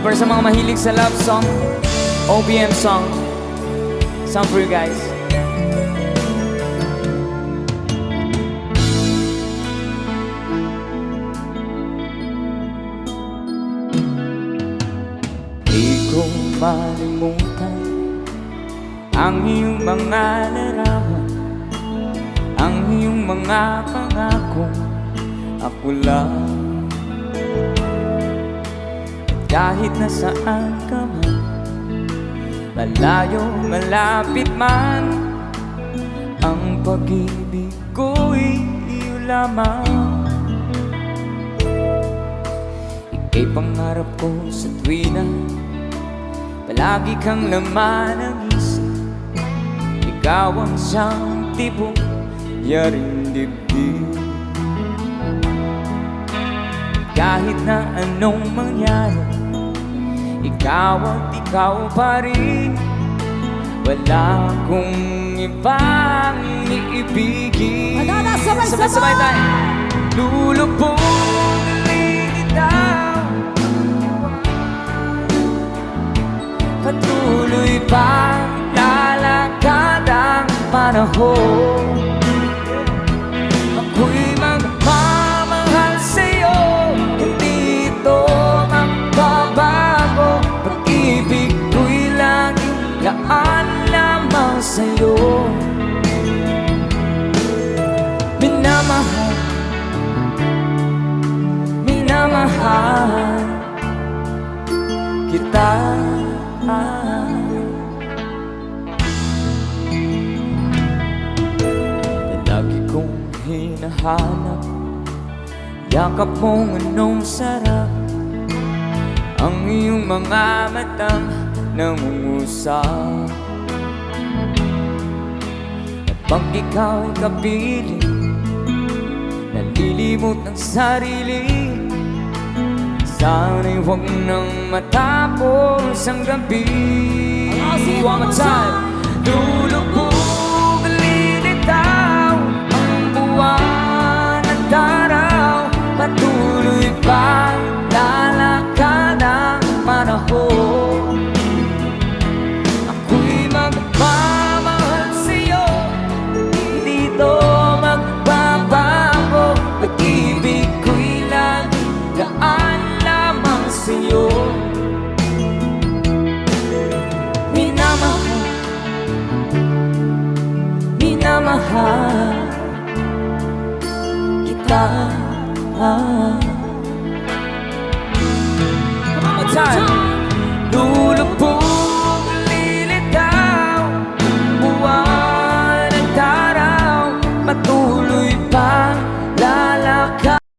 Para sa mga mahilig sa love song, OPM song, song for you guys. Di ko malimutan ang iyong mga larawan, ang iyong mga pangako, ako lang. Kahit nasaan ka man, malayo, malapit man, ang pag-ibig ko'y iyo lamang. Ika'y pangarap ko sa tuwina, palagi kang laman ng isip. Ikaw ang siyang tipong yaring dibdib. Kahit na anong mangyari, ikaw at ikaw pa rin. Wala akong ibang iibigin. Sabay-sabay tayo. Lulubugin itaw, patuloy pang lalakad ang panahon. Ako'y magmamahal sa'yo, hindi ito magbabago. Pag-ibig ko'y laging laan lamang sa'yo. Minamahal, minamahal kita. Lagi kong hinahanap yakap mong anong sarap, ang iyong mga matang nangungusap. Kapag ikaw'y kapiling, nalilimot ang sarili. Sana'y huwag nang matapos ang gabi. One more time. Lulubog lilitaw ang buwan at araw, patuloy pa lalakad ang panahon. Ako'y magmamahal sa'yo, hindi ito magbabago. Pag-ibig ko'y laging gaan lamang sa'yo. Minamahal, minamahal kita. One more time.